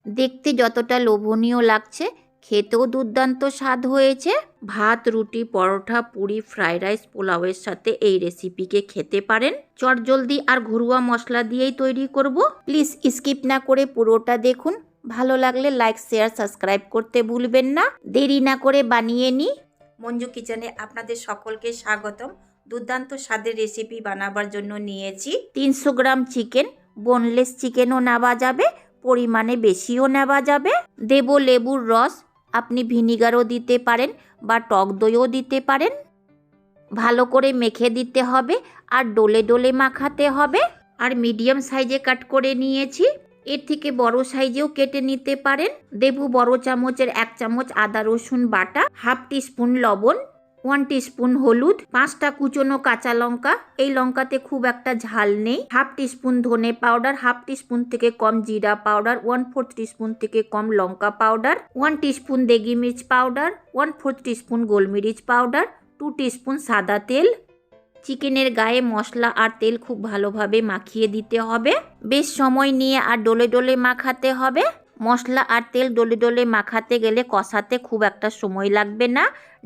দেখতে যতটা লোভনীয় লাগছে খেতেও দুর্দান্ত স্বাদ হয়েছে। ভাত, রুটি, পরোটা, পুরি, ফ্রাইড রাইস, পোলাওয়ের সাথে এই রেসিপিকে খেতে পারেন। চটজলদি আর ঘরোয়া মশলা দিয়েই তৈরি করব। প্লিজ স্কিপ না করে পুরোটা দেখুন। ভালো লাগলে লাইক, শেয়ার, সাবস্ক্রাইব করতে ভুলবেন না। দেরি না করে বানিয়ে নিই। মঞ্জু কিচেনে আপনাদের সকলকে স্বাগতম। দুর্দান্ত স্বাদের রেসিপি বানাবার জন্য নিয়েছি 300 গ্রাম চিকেন। বোনলেস চিকেনও নেওয়া যাবে, পরিমাণে বেশিও নেওয়া যাবে। দেব লেবুর রস, আপনি ভিনিগারও দিতে পারেন বা টক দইও দিতে পারেন। ভালো করে মেখে দিতে হবে আর ডোলে ডোলে মাখাতে হবে। আর মিডিয়াম সাইজে কাট করে নিয়েছি, এর থেকে বড় সাইজেও কেটে নিতে পারেন। দেব বড় চামচের 1 চামচ আদা রসুন বাটা, হাফ টিস্পুন লবণ, 1 টিস্পুন হলুদ, 5টা কুচনো কাঁচা লঙ্কা, এই লঙ্কাতে খুব একটা ঝাল নেই, হাফ টিস্পুন ধনে পাউডার, হাফ টিস্পুন থেকে কম জিরা পাউডার, 1/4 টিস্পুন থেকে কম লঙ্কা পাউডার, 1 টিস্পুন দেগি মির্চ পাউডার, 1/4 টিস্পুন গোলমরিচ পাউডার, 2 টিস্পুন সাদা তেল। চিকেনের গায়ে মশলা আর তেল খুব ভালোভাবে মাখিয়ে দিতে হবে। বেশ সময় নিয়ে আর ডলে ডলে মাখাতে হবে। মশলা আর তেল ডলে ডলে মাখাতে গেলে কষাতে খুব একটা সময় লাগবে না।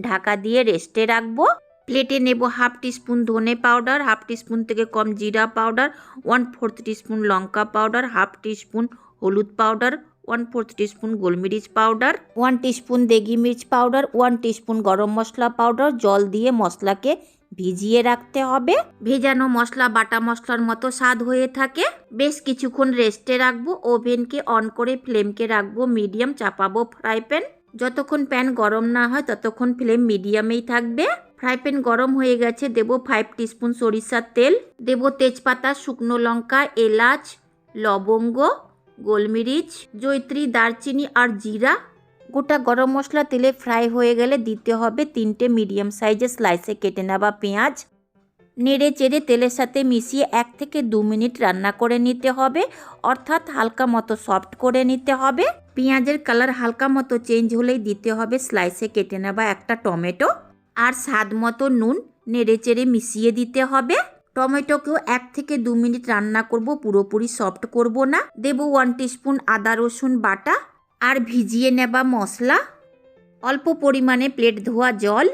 ঢাকা দিয়ে রেস্টে রাখবো। প্লেটে নেব হাফ টিস্পুন ধনে পাউডার, হাফ টিস্পুন থেকে কম জিরা পাউডার, 1/4 টিস্পুন লঙ্কা পাউডার, হাফ টিস্পুন হলুদ পাউডার, 1/4 টিস্পুন গোলমরিচ পাউডার, 1 টিস্পুন দেগি মির্চ পাউডার, 1 টিস্পুন গরম মশলা পাউডার। জল দিয়ে মশলাকে ভিজিয়ে রাখতে হবে। ভেজানো মশলা বাটা মশলার মতো স্বাদ হয়ে থাকে। বেশ কিছুক্ষণ রেস্টে রাখবো। ওভেনকে অন করে ফ্লেমকে রাখবো মিডিয়াম, চাপাবো ফ্রাই প্যান। যতক্ষণ প্যান গরম না হয় ততক্ষণ ফ্লেম মিডিয়ামেই থাকবে। ফ্রাই প্যান গরম হয়ে গেছে, দেব 5 টিস্পুন সরিষার তেল, দেব তেজপাতা, শুকনো লঙ্কা, এলাচ, লবঙ্গ, গোলমরিচ, জয়িত্রী, দারচিনি আর জিরা। গোটা গরম মশলা তেলে ফ্রাই হয়ে গেলে দিতে হবে 3টে মিডিয়াম সাইজের স্লাইসে কেটে নেওয়া পেঁয়াজ। নেড়ে চেড়ে তেলের সাথে মিশিয়ে 1 থেকে 2 মিনিট রান্না করে নিতে হবে, অর্থাৎ হালকা মতো সফট করে নিতে হবে। পেঁয়াজের কালার হালকা মতো চেঞ্জ হলেই দিতে হবে স্লাইসে কেটে নেওয়া একটা টমেটো আর স্বাদ মতো নুন। নেড়ে চেড়ে মিশিয়ে দিতে হবে। টমেটোকেও 1 থেকে 2 মিনিট রান্না করব, পুরোপুরি সফট করব না। দেব 1 টিস্পুন আদা রসুন বাটা আর ভিজিয়ে নেওয়া মশলা, অল্প পরিমাণে প্লেট ধোয়া জল,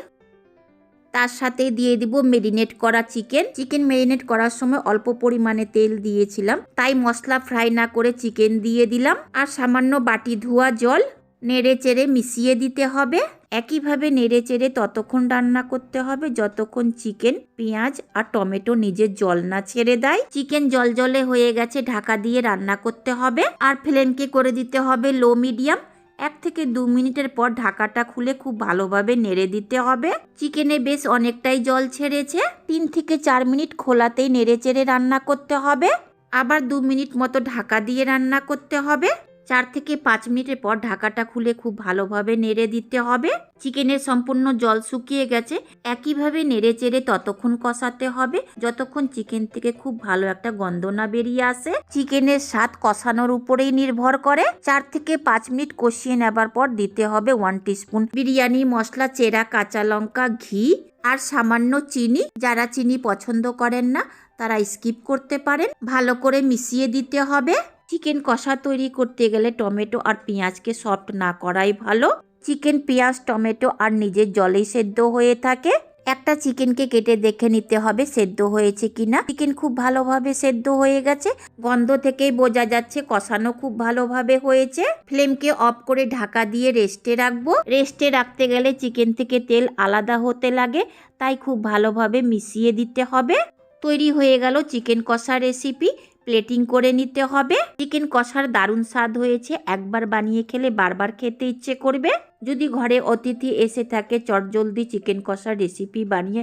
তার সাথে দিয়ে দিব মেরিনেট করা চিকেন মেরিনেট করার সময় অল্প পরিমাণে তেল দিয়েছিলাম, তাই মশলা ফ্রাই না করে চিকেন দিয়ে দিলাম আর সামান্য বাটি ধোয়া জল। নেড়ে চেড়ে মিশিয়ে দিতে হবে। একইভাবে নেড়ে চেড়ে ততক্ষণ রান্না করতে হবে যতক্ষণ চিকেন, পেঁয়াজ আর টমেটো নিজের জল না ছেড়ে দেয়। চিকেন জলজলে হয়ে গেছে, ঢাকা দিয়ে রান্না করতে হবে আর ফ্লেমকে করে দিতে হবে লো মিডিয়াম। 1 থেকে 2 মিনিটের পর ঢাকাটা খুলে খুব ভালোভাবে নেড়ে দিতে হবে। চিকেনে বেশ অনেকটাই জল ছেড়েছে। 3 থেকে 4 মিনিট খোলাতেই নেড়ে চেড়ে রান্না করতে হবে। আবার 2 মিনিট মতো ঢাকা দিয়ে রান্না করতে হবে। 4 থেকে 5 মিনিটের পর ঢাকাটা খুলে খুব ভালোভাবে নেড়ে দিতে হবে। চিকেনের সম্পূর্ণ জল শুকিয়ে গেছে। একইভাবে নেড়ে চেড়ে ততক্ষণ কষাতে হবে যতক্ষণ চিকেন থেকে খুব ভালো একটা গন্ধ না বেরিয়ে আসে। চিকেনের স্বাদ কষানোর উপরেই নির্ভর করে। 4 থেকে 5 মিনিট কষিয়ে নেবার পর দিতে হবে 1 টিস্পুন বিরিয়ানি মশলা, চেরা কাঁচা লঙ্কা, ঘি আর সামান্য চিনি। যারা চিনি পছন্দ করেন না তারা স্কিপ করতে পারেন। ভালো করে মিশিয়ে দিতে হবে। চিকেন কষা তৈরি করতে গেলে টমেটো আর পেঁয়াজকে সফট না করাই ভালো। চিকেন, পেঁয়াজ, টমেটো আর নিজের জলেই সেদ্ধ হয়ে থাকে। একটা চিকেনকে কেটে দেখে নিতে হবে সেদ্ধ হয়েছে কিনা। চিকেন খুব ভালোভাবে সেদ্ধ হয়ে গেছে, গন্ধ থেকেই বোঝা যাচ্ছে কষানো খুব ভালোভাবে হয়েছে। ফ্লেমকে অফ করে ঢাকা দিয়ে রেস্টে রাখবো। রেস্টে রাখতে গেলে চিকেন থেকে তেল আলাদা হতে লাগে, তাই খুব ভালোভাবে মিশিয়ে দিতে হবে। তৈরি হয়ে গেল চিকেন কষা রেসিপি। প্লেটিং করে নিতে হবে। চিকেন কষার দারুণ স্বাদ হয়েছে। একবার বানিয়ে খেলে বারবার খেতে ইচ্ছে করবে। যদি ঘরে অতিথি এসে থাকে চটজলদি চিকেন কষা রেসিপি বানিয়ে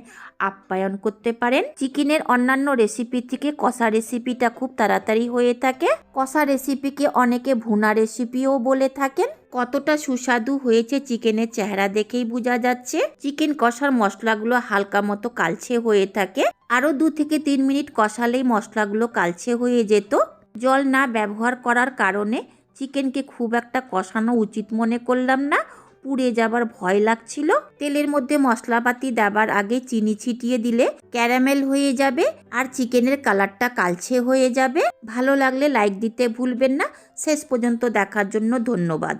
আপ্যায়ন করতে পারেন। চিকেনের অন্যান্য রেসিপি থেকে কষা রেসিপিটা খুব তাড়াতাড়ি হয়ে থাকে। কষা রেসিপিকে অনেকে ভুনা রেসিপিও বলে থাকেন। কতটা সুস্বাদু হয়েছে চিকেনের চেহারা দেখেই বোঝা যাচ্ছে। চিকেন কষার মশলাগুলো হালকা মতো কালচে হয়ে থাকে। আরও 2 থেকে 3 মিনিট কষালেই মশলাগুলো কালচে হয়ে যেত। জল না ব্যবহার করার কারণে চিকেনকে খুব একটা কষানো উচিত মনে করলাম না। পুড়ে যাবার ভয় লাগছিল। তেলের মধ্যে মশলাপাতি দেবার আগে চিনি ছিটিয়ে দিলে ক্যারামেল হয়ে যাবে আর চিকেনের কালারটা কালচে হয়ে যাবে। ভালো লাগলে লাইক দিতে ভুলবেন না। শেষ পর্যন্ত দেখার জন্য ধন্যবাদ।